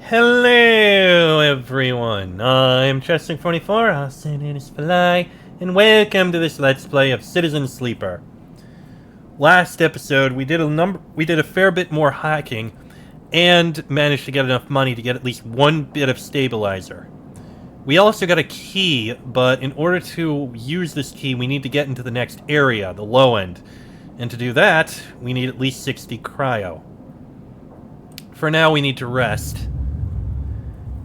Hello, everyone. I'm Chester24, also known as Fly, and welcome to this Let's Play of Citizen Sleeper. Last episode, we did a fair bit more hacking, and managed to get enough money to get at least one bit of stabilizer. We also got a key, but in order to use this key, we need to get into the next area, the low end. And to do that, we need at least 60 cryo. For now, we need to rest.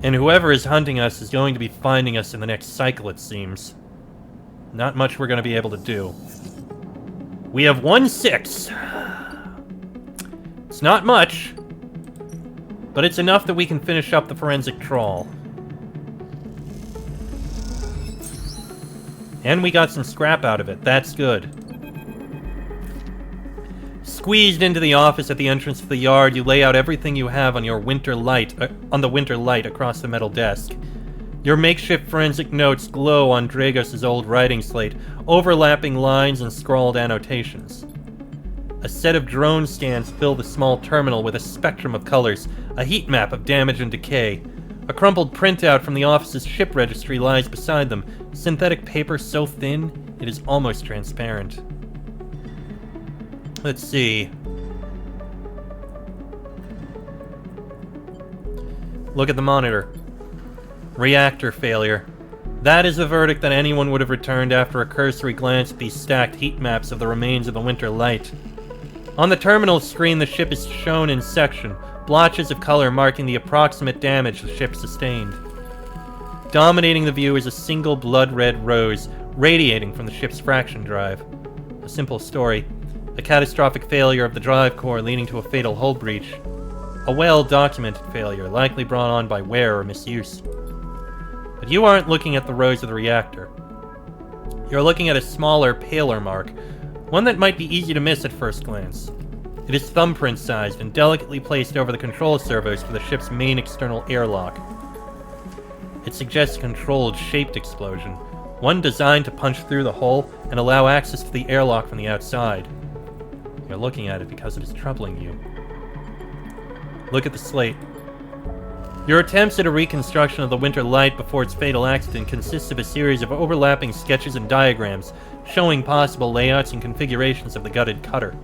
And whoever is hunting us is going to be finding us in the next cycle, it seems. Not much we're going to be able to do. We have 1-6. It's not much, but it's enough that we can finish up the forensic trawl. And we got some scrap out of it. That's good. Squeezed into the office at the entrance to the yard, you lay out everything you have on your winter light, on the winter light across the metal desk. Your makeshift forensic notes glow on Dragos' old writing slate, overlapping lines and scrawled annotations. A set of drone scans fill the small terminal with a spectrum of colors, a heat map of damage and decay. A crumpled printout from the office's ship registry lies beside them, synthetic paper so thin it is almost transparent. Let's see. Look at the monitor. Reactor failure. That is the verdict that anyone would have returned after a cursory glance at these stacked heat maps of the remains of the winter light. On the terminal screen, the ship is shown in section, blotches of color marking the approximate damage the ship sustained. Dominating the view is a single blood-red rose radiating from the ship's fraction drive. A simple story. A catastrophic failure of the drive core leading to a fatal hull breach. A well-documented failure, likely brought on by wear or misuse. But you aren't looking at the rose of the reactor. You're looking at a smaller, paler mark, one that might be easy to miss at first glance. It is thumbprint-sized and delicately placed over the control servos for the ship's main external airlock. It suggests a controlled, shaped explosion, one designed to punch through the hull and allow access to the airlock from the outside. You're looking at it because it is troubling you. Look at the slate. Your attempts at a reconstruction of the winter light before its fatal accident consists of a series of overlapping sketches and diagrams showing possible layouts and configurations of the gutted cutter.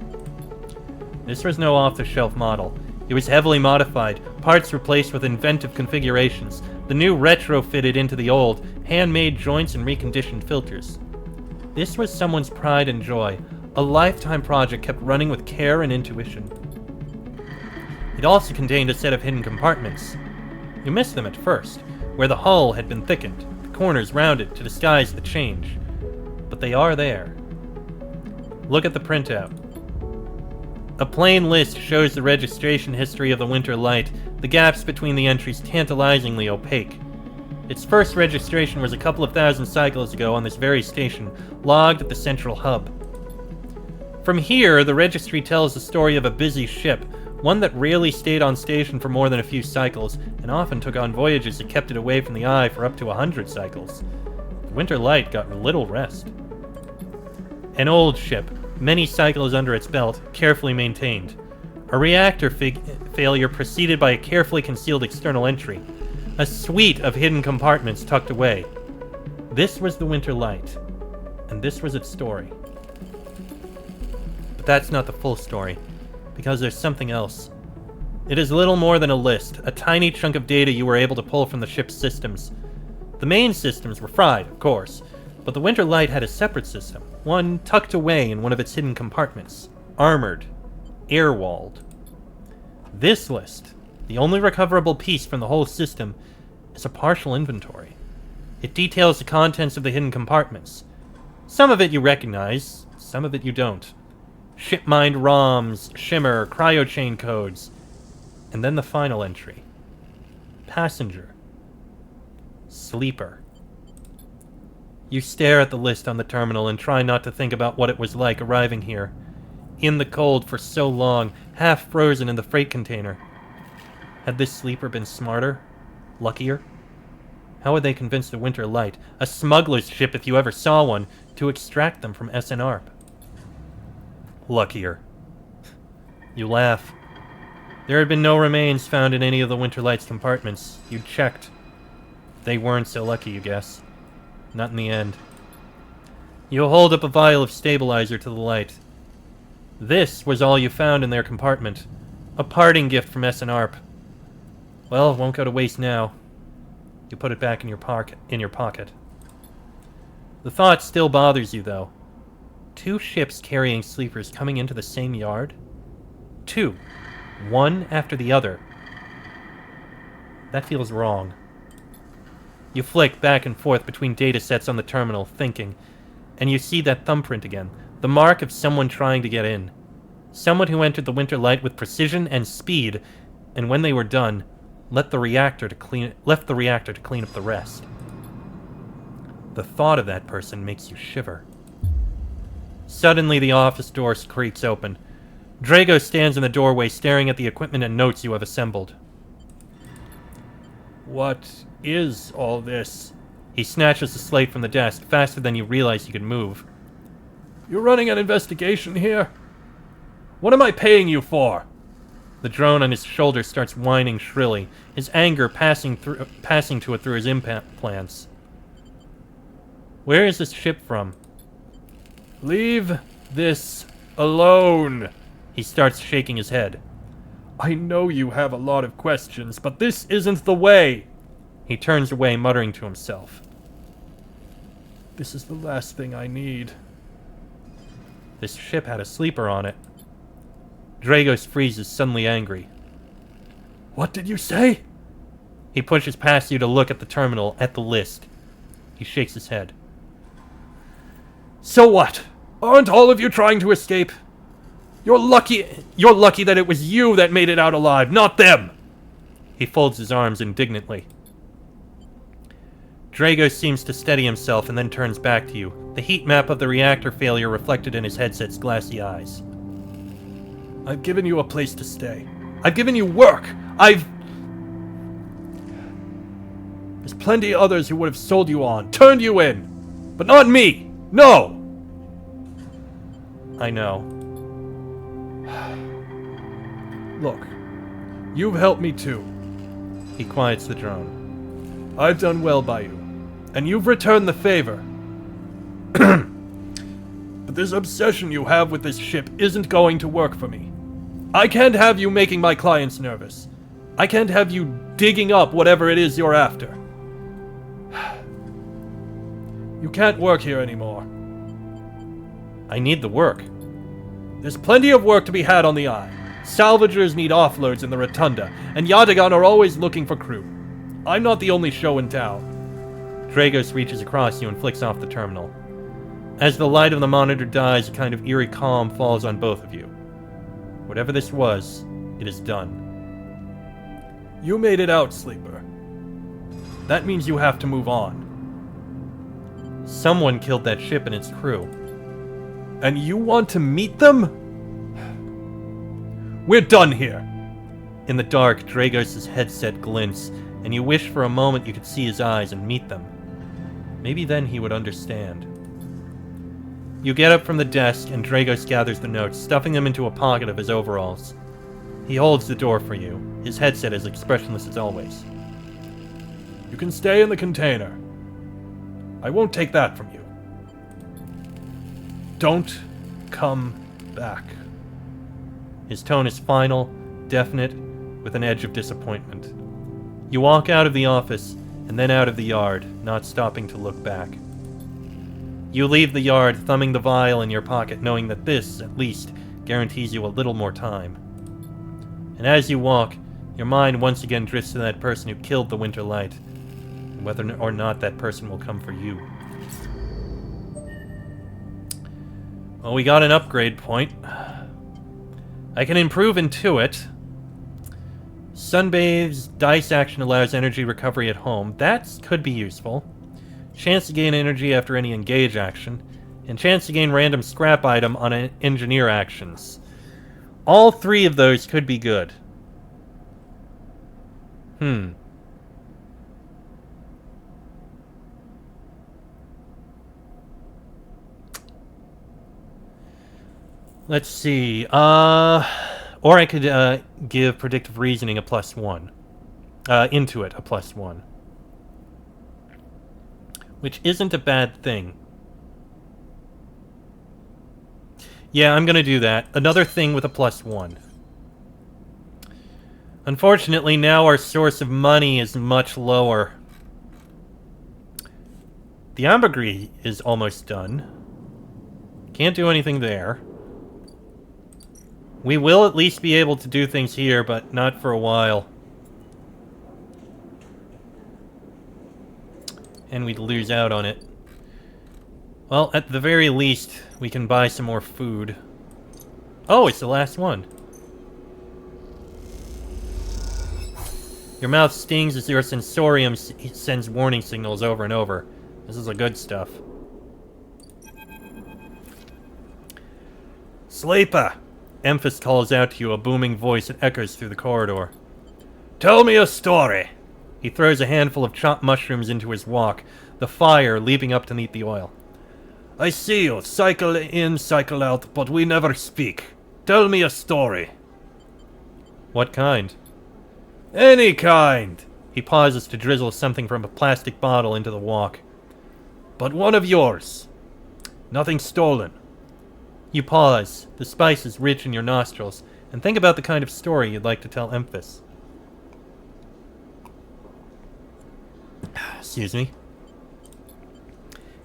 This was no off-the-shelf model. It was heavily modified, parts replaced with inventive configurations, the new retrofitted into the old, handmade joints and reconditioned filters. This was someone's pride and joy, a lifetime project kept running with care and intuition. It also contained a set of hidden compartments. You missed them at first, where the hull had been thickened, the corners rounded to disguise the change. But they are there. Look at the printout. A plain list shows the registration history of the winter light, the gaps between the entries tantalizingly opaque. Its first registration was a couple of thousand cycles ago on this very station, logged at the central hub. From here, the registry tells the story of a busy ship, one that rarely stayed on station for more than a few cycles, and often took on voyages that kept it away from the eye for up to 100 cycles. The winter light got little rest. An old ship, many cycles under its belt, carefully maintained. A reactor failure preceded by a carefully concealed external entry. A suite of hidden compartments tucked away. This was the winter light, and this was its story. But that's not the full story, because there's something else. It is little more than a list, a tiny chunk of data you were able to pull from the ship's systems. The main systems were fried, of course, but the winter light had a separate system, one tucked away in one of its hidden compartments, armored, air-walled. This list, the only recoverable piece from the whole system, is a partial inventory. It details the contents of the hidden compartments. Some of it you recognize, some of it you don't. Shipmind ROMs, shimmer, cryochain codes, and then the final entry. Passenger. Sleeper. You stare at the list on the terminal and try not to think about what it was like arriving here. In the cold for so long, half frozen in the freight container. Had this sleeper been smarter? Luckier? How would they convince the Winter Light, a smuggler's ship if you ever saw one, to extract them from SNARP? Luckier. You laugh. There had been no remains found in any of the Winterlight's compartments. You'd checked. They weren't so lucky, you guess. Not in the end. You hold up a vial of stabilizer to the light. This was all you found in their compartment. A parting gift from SNARP. Well, it won't go to waste now. You put it back in your pocket. The thought still bothers you, though. 2 ships carrying sleepers coming into the same yard? 2. One after the other. That feels wrong. You flick back and forth between datasets on the terminal, thinking, and you see that thumbprint again, the mark of someone trying to get in. Someone who entered the Winterlight with precision and speed, and when they were done, left the reactor to clean up the rest. The thought of that person makes you shiver. Suddenly, the office door creaks open. Drago stands in the doorway, staring at the equipment and notes you have assembled. What is all this? He snatches the slate from the desk, faster than you realize he could move. You're running an investigation here? What am I paying you for? The drone on his shoulder starts whining shrilly, his anger passing to it through his implants. Where is this ship from? Leave this alone. He starts shaking his head. I know you have a lot of questions, but this isn't the way. He turns away, muttering to himself. This is the last thing I need. This ship had a sleeper on it. Dragos freezes, suddenly angry. What did you say? He pushes past you to look at the terminal, at the list. He shakes his head. So what? Aren't all of you trying to escape? You're lucky that it was you that made it out alive, not them! He folds his arms indignantly. Drago seems to steady himself and then turns back to you, the heat map of the reactor failure reflected in his headset's glassy eyes. I've given you a place to stay. I've given you work. There's plenty of others who would have sold you on, turned you in. But not me! No! I know. Look, you've helped me too. He quiets the drone. I've done well by you, and you've returned the favor. But this obsession you have with this ship isn't going to work for me. I can't have you making my clients nervous. I can't have you digging up whatever it is you're after. You can't work here anymore. I need the work. There's plenty of work to be had on the Eye. Salvagers need offloads in the Rotunda, and Yatagan are always looking for crew. I'm not the only show in town. Dragos reaches across you and flicks off the terminal. As the light of the monitor dies, a kind of eerie calm falls on both of you. Whatever this was, it is done. You made it out, Sleeper. That means you have to move on. Someone killed that ship and its crew. And you want to meet them? We're done here! In the dark, Dragos' headset glints, and you wish for a moment you could see his eyes and meet them. Maybe then he would understand. You get up from the desk, and Dragos gathers the notes, stuffing them into a pocket of his overalls. He holds the door for you, his headset as expressionless as always. You can stay in the container. I won't take that from you. Don't come back. His tone is final, definite, with an edge of disappointment. You walk out of the office, and then out of the yard, not stopping to look back. You leave the yard, thumbing the vial in your pocket, knowing that this, at least, guarantees you a little more time. And as you walk, your mind once again drifts to that person who killed the Winterlight, and whether or not that person will come for you. Well, we got an upgrade point. I can improve Intuit. Sunbathes dice action allows energy recovery at home. That could be useful. Chance to gain energy after any engage action. And chance to gain random scrap item on engineer actions. All three of those could be good. Let's see. Or I could give predictive reasoning a +1. Intuit a +1. Which isn't a bad thing. Yeah, I'm gonna do that. Another thing with a +1. Unfortunately, now our source of money is much lower. The ambergris is almost done. Can't do anything there. We will at least be able to do things here, but not for a while. And we'd lose out on it. Well, at the very least, we can buy some more food. Oh, it's the last one. Your mouth stings as your sensorium sends warning signals over and over. This is the good stuff. Sleeper! Emphas calls out to you, a booming voice that echoes through the corridor. Tell me a story! He throws a handful of chopped mushrooms into his wok, the fire leaping up to meet the oil. I see you, cycle in, cycle out, but we never speak. Tell me a story. What kind? Any kind! He pauses to drizzle something from a plastic bottle into the wok. But one of yours. Nothing stolen. You pause. The spice is rich in your nostrils, and think about the kind of story you'd like to tell Emphas. Excuse me.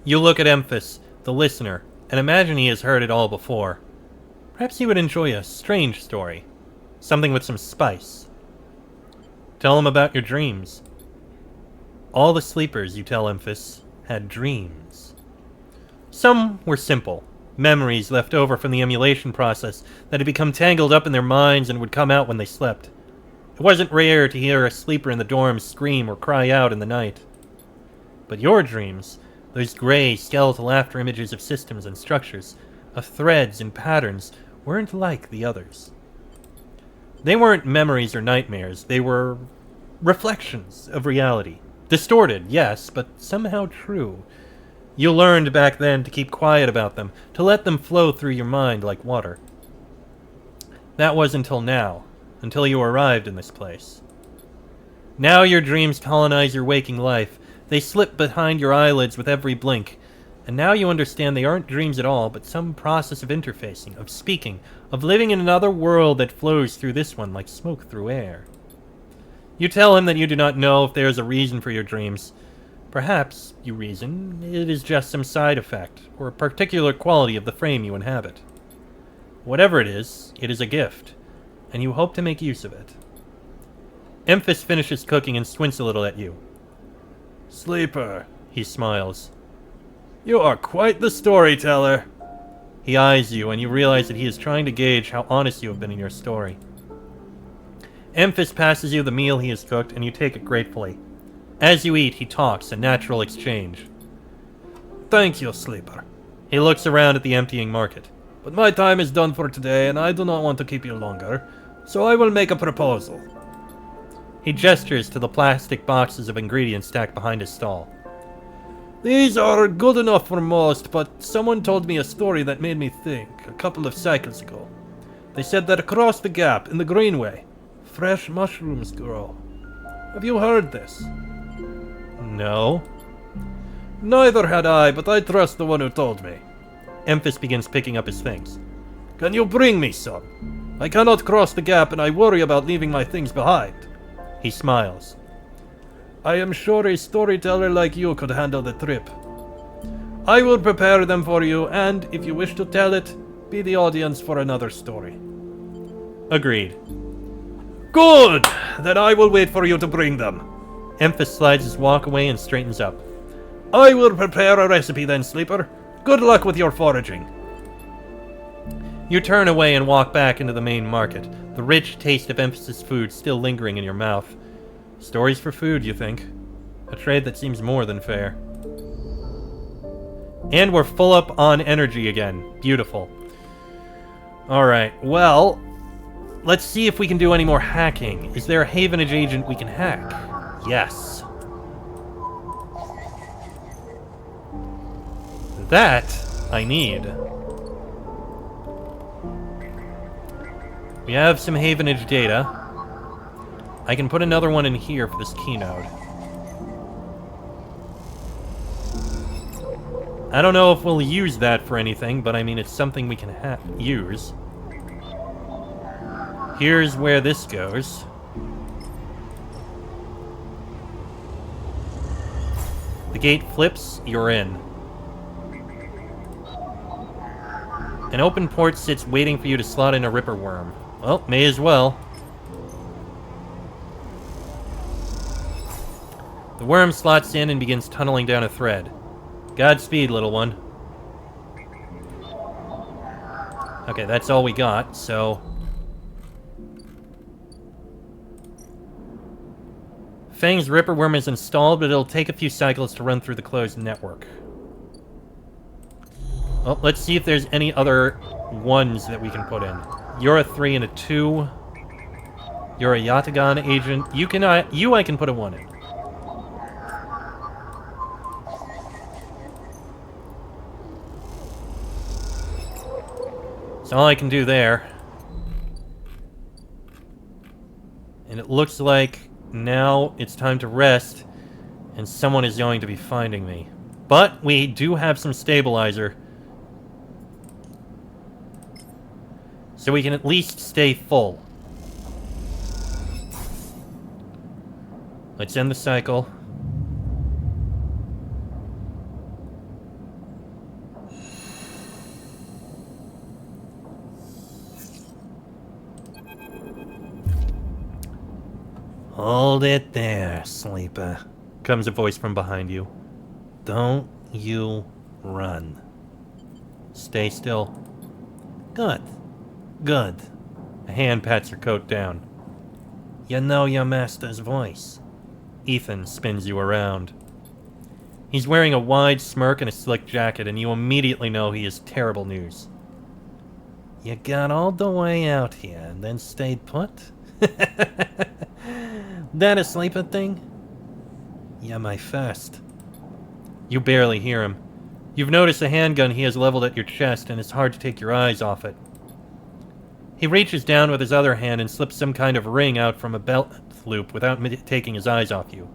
You look at Emphas, the listener, and imagine he has heard it all before. Perhaps he would enjoy a strange story. Something with some spice. Tell him about your dreams. All the sleepers, you tell Emphas, had dreams. Some were simple. Memories left over from the emulation process that had become tangled up in their minds and would come out when they slept. It wasn't rare to hear a sleeper in the dorms scream or cry out in the night. But your dreams, those gray, skeletal after images of systems and structures, of threads and patterns, weren't like the others. They weren't memories or nightmares. They were reflections of reality. Distorted, yes, but somehow true. You learned back then to keep quiet about them, to let them flow through your mind like water. That was until now, until you arrived in this place. Now your dreams colonize your waking life. They slip behind your eyelids with every blink, and now you understand they aren't dreams at all, but some process of interfacing, of speaking, of living in another world that flows through this one like smoke through air. You tell him that you do not know if there is a reason for your dreams. Perhaps, you reason, it is just some side effect, or a particular quality of the frame you inhabit. Whatever it is a gift, and you hope to make use of it. Emphas finishes cooking and squints a little at you. Sleeper, he smiles. You are quite the storyteller. He eyes you, and you realize that he is trying to gauge how honest you have been in your story. Emphas passes you the meal he has cooked, and you take it gratefully. As you eat, he talks, a natural exchange. Thank you, Sleeper. He looks around at the emptying market. But my time is done for today, and I do not want to keep you longer, so I will make a proposal. He gestures to the plastic boxes of ingredients stacked behind his stall. These are good enough for most, but someone told me a story that made me think a couple of cycles ago. They said that across the gap, in the Greenway, fresh mushrooms grow. Have you heard this? No. Neither had I, but I trust the one who told me. Emphas begins picking up his things. Can you bring me some? I cannot cross the gap, and I worry about leaving my things behind. He smiles. I am sure a storyteller like you could handle the trip. I will prepare them for you, and if you wish to tell it, be the audience for another story. Agreed. Good! Then I will wait for you to bring them. Emphas slides his walk away and straightens up. I will prepare a recipe then, Sleeper. Good luck with your foraging. You turn away and walk back into the main market, the rich taste of Emphas's food still lingering in your mouth. Stories for food, you think? A trade that seems more than fair. And we're full up on energy again. Beautiful. Alright, well, let's see if we can do any more hacking. Is there a Havenage agent we can hack? Yes. That I need. We have some Havenage data. I can put another one in here for this keynode. I don't know if we'll use that for anything, but I mean, it's something we can use. Here's where this goes. The gate flips, you're in. An open port sits waiting for you to slot in a Ripper worm. Well, may as well. The worm slots in and begins tunneling down a thread. Godspeed, little one. Okay, that's all we got, so... Fang's Ripper worm is installed, but it'll take a few cycles to run through the closed network. Well, let's see if there's any other ones that we can put in. You're a 3 and a 2. You're a Yatagan agent. I can put a 1 in. That's all I can do there. And it looks like now it's time to rest, and someone is going to be finding me. But we do have some stabilizer, so we can at least stay full. Let's end the cycle. Hold it there, sleeper, comes a voice from behind you. Don't you run. Stay still. Good. Good. A hand pats your coat down. You know your master's voice. Ethan spins you around. He's wearing a wide smirk and a slick jacket, and you immediately know he is terrible news. You got all the way out here and then stayed put? That a sleeper thing? You're my first. You barely hear him. You've noticed a handgun he has leveled at your chest, and it's hard to take your eyes off it. He reaches down with his other hand and slips some kind of ring out from a belt loop without taking his eyes off you.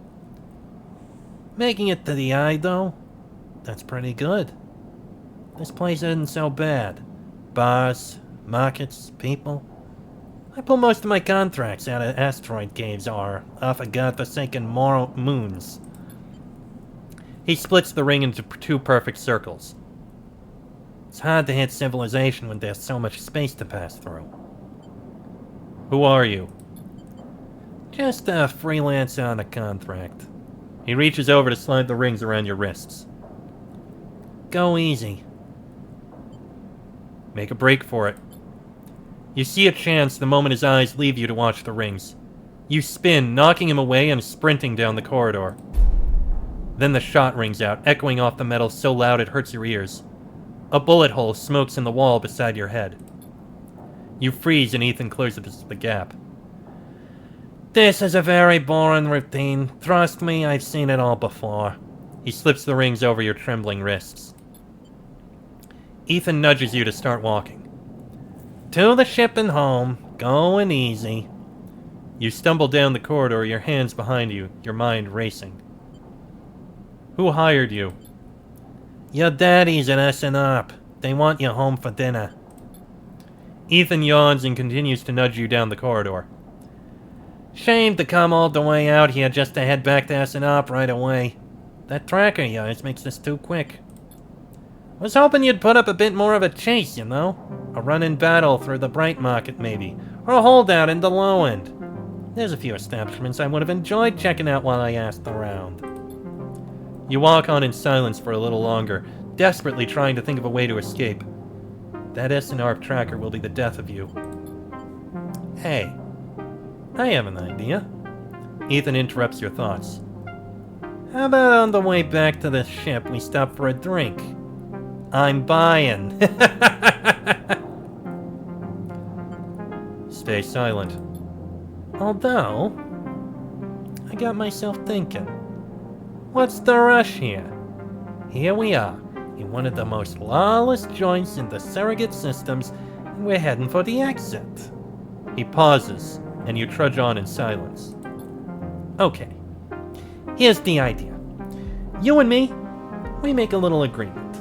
Making it to the eye, though? That's pretty good. This place isn't so bad. Bars, markets, people. I pull most of my contracts out of asteroid caves or off of godforsaken moons. He splits the ring into 2 perfect circles. It's hard to hit civilization when there's so much space to pass through. Who are you? Just a freelancer on a contract. He reaches over to slide the rings around your wrists. Go easy. Make a break for it. You see a chance the moment his eyes leave you to watch the rings. You spin, knocking him away and sprinting down the corridor. Then the shot rings out, echoing off the metal so loud it hurts your ears. A bullet hole smokes in the wall beside your head. You freeze and Ethan closes the gap. This is a very boring routine. Trust me, I've seen it all before. He slips the rings over your trembling wrists. Ethan nudges you to start walking. To the ship and home. Going easy. You stumble down the corridor, your hands behind you, your mind racing. Who hired you? Your daddy's at SNOP. They want you home for dinner. Ethan yawns and continues to nudge you down the corridor. Shame to come all the way out here just to head back to SNOP right away. That tracker of yours makes this too quick. Was hoping you'd put up a bit more of a chase, you know? A run-in battle through the Bright Market, maybe. Or a holdout in the Low End. There's a few establishments I would have enjoyed checking out while I asked around. You walk on in silence for a little longer, desperately trying to think of a way to escape. That SNRP tracker will be the death of you. Hey, I have an idea. Ethan interrupts your thoughts. How about on the way back to the ship we stop for a drink? I'm buying. Stay silent. Although, I got myself thinking. What's the rush here? Here we are, in one of the most lawless joints in the surrogate systems, and we're heading for the exit. He pauses, and you trudge on in silence. Okay. Here's the idea. You and me, we make a little agreement.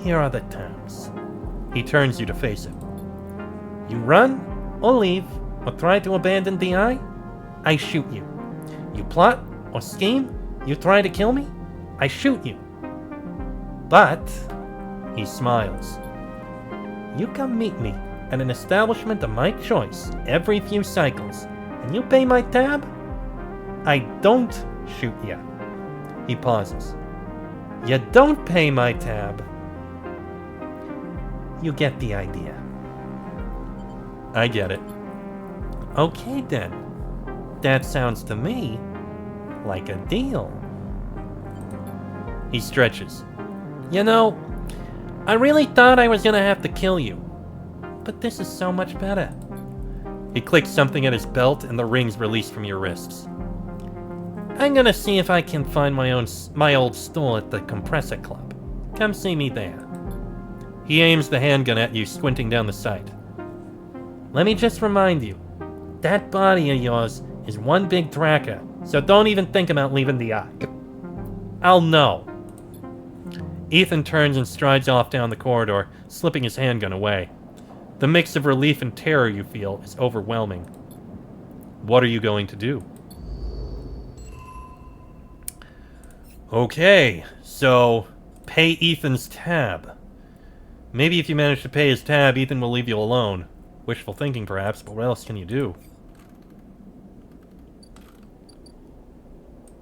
Here are the terms. He turns you to face him. You run, or leave, or try to abandon DI, I shoot you. You plot, or scheme, you try to kill me, I shoot you. But, he smiles, you come meet me at an establishment of my choice every few cycles, and you pay my tab, I don't shoot ya. He pauses. You don't pay my tab. You get the idea. I get it. Okay then. That sounds to me like a deal. He stretches. You know, I really thought I was gonna have to kill you. But this is so much better. He clicks something at his belt and the rings release from your wrists. I'm gonna see if I can find my old stall at the Compressor Club. Come see me there. He aims the handgun at you, squinting down the sight. Let me just remind you, that body of yours is one big tracker, so don't even think about leaving the eye. I'll know. Ethan turns and strides off down the corridor, slipping his handgun away. The mix of relief and terror you feel is overwhelming. What are you going to do? Okay, so pay Ethan's tab. Maybe if you manage to pay his tab, Ethan will leave you alone. Wishful thinking, perhaps, but what else can you do?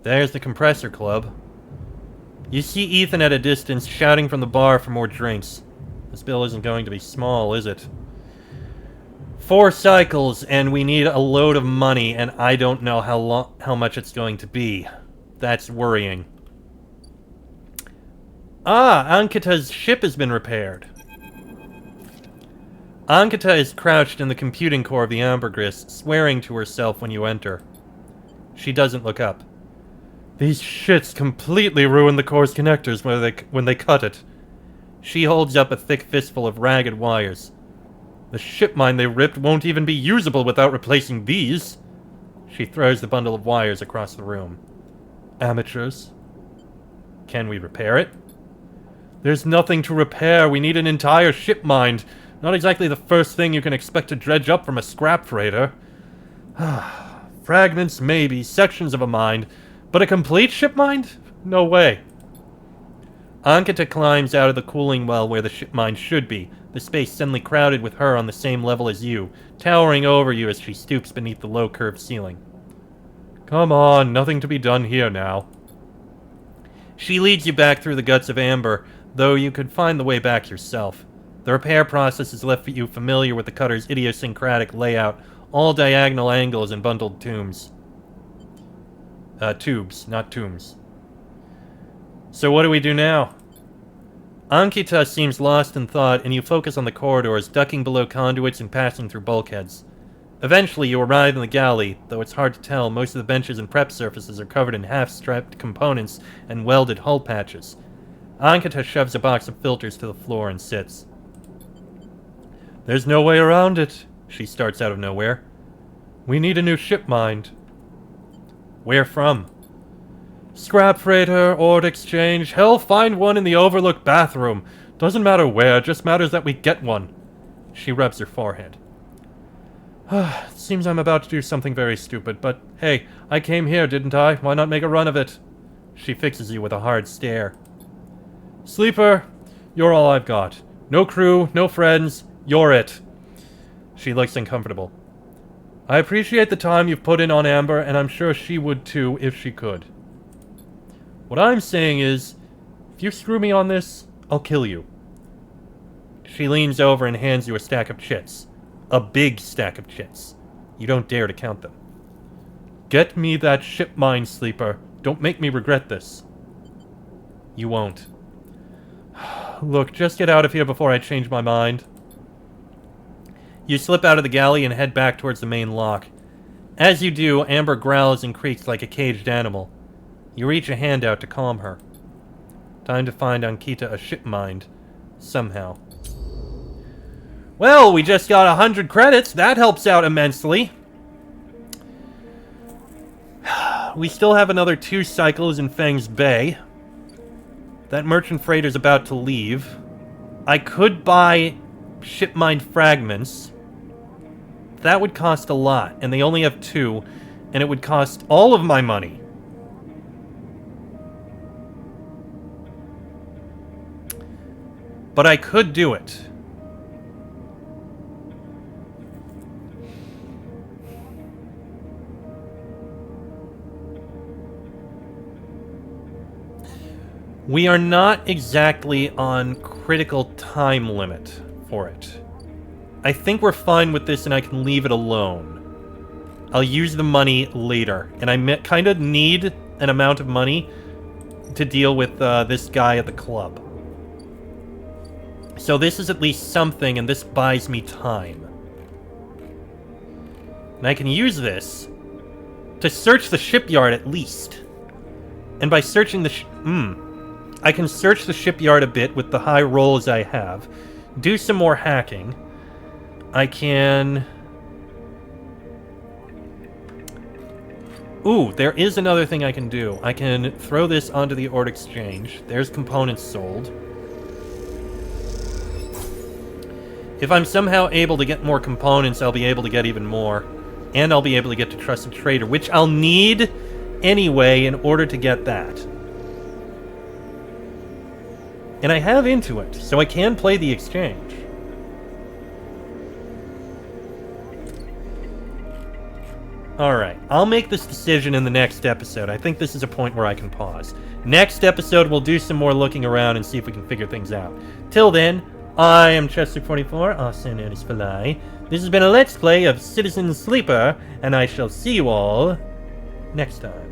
There's the Compressor Club. You see Ethan at a distance, shouting from the bar for more drinks. This bill isn't going to be small, is it? 4 cycles, and we need a load of money, and I don't know how much it's going to be. That's worrying. Ah, Ankita's ship has been repaired. Ankita is crouched in the computing core of the Ambergris, swearing to herself when you enter. She doesn't look up. These shits completely ruined the core's connectors when they cut it. She holds up a thick fistful of ragged wires. The ship mine they ripped won't even be usable without replacing these. She throws the bundle of wires across the room. Amateurs. Can we repair it? There's nothing to repair. We need an entire ship mined. Not exactly the first thing you can expect to dredge up from a scrap freighter. Fragments, maybe. Sections of a mine. But a complete ship mined? No way. Ankita climbs out of the cooling well where the ship mine should be, the space suddenly crowded with her on the same level as you, towering over you as she stoops beneath the low curved ceiling. Come on, nothing to be done here now. She leads you back through the guts of Amber, though you could find the way back yourself. The repair process has left you familiar with the cutter's idiosyncratic layout, all diagonal angles and bundled tubes, not tombs. So what do we do now? Ankita seems lost in thought, and you focus on the corridors, ducking below conduits and passing through bulkheads. Eventually, you arrive in the galley, though it's hard to tell. Most of the benches and prep surfaces are covered in half-strapped components and welded hull patches. Ankita shoves a box of filters to the floor and sits. There's no way around it, she starts out of nowhere. We need a new ship mined. Where from? Scrap freighter, ord exchange, hell, find one in the overlook bathroom. Doesn't matter where, just matters that we get one. She rubs her forehead. Seems I'm about to do something very stupid, but hey, I came here, didn't I? Why not make a run of it? She fixes you with a hard stare. Sleeper, you're all I've got. No crew, no friends, you're it. She looks uncomfortable. I appreciate the time you've put in on Amber, and I'm sure she would too if she could. What I'm saying is, if you screw me on this, I'll kill you. She leans over and hands you a stack of chits. A big stack of chits. You don't dare to count them. Get me that ship mine, Sleeper. Don't make me regret this. You won't. Look, just get out of here before I change my mind. You slip out of the galley and head back towards the main lock. As you do, Amber growls and creaks like a caged animal. You reach a hand out to calm her. Time to find Ankita a ship mined. Somehow. Well, we just got 100 credits. That helps out immensely. We still have another 2 cycles in Feng's Bay. That merchant freighter's about to leave. I could buy ship mine fragments. That would cost a lot, and they only have 2, and it would cost all of my money. But I could do it. We are not exactly on critical time limit for it. I think we're fine with this and I can leave it alone. I'll use the money later. And I kind of need an amount of money to deal with this guy at the club. So this is at least something, and this buys me time. And I can use this to search the shipyard at least. And by searching the I can search the shipyard a bit with the high rolls I have. Do some more hacking. I can... Ooh, there is another thing I can do. I can throw this onto the Ord Exchange. There's components sold. If I'm somehow able to get more components, I'll be able to get even more. And I'll be able to get to Trusted Trader, which I'll need anyway in order to get that. And I have Intuit, so I can play the exchange. Alright, I'll make this decision in the next episode. I think this is a point where I can pause. Next episode, we'll do some more looking around and see if we can figure things out. Till then, I am Chester44, also known as Falai. This has been a Let's Play of Citizen Sleeper, and I shall see you all next time.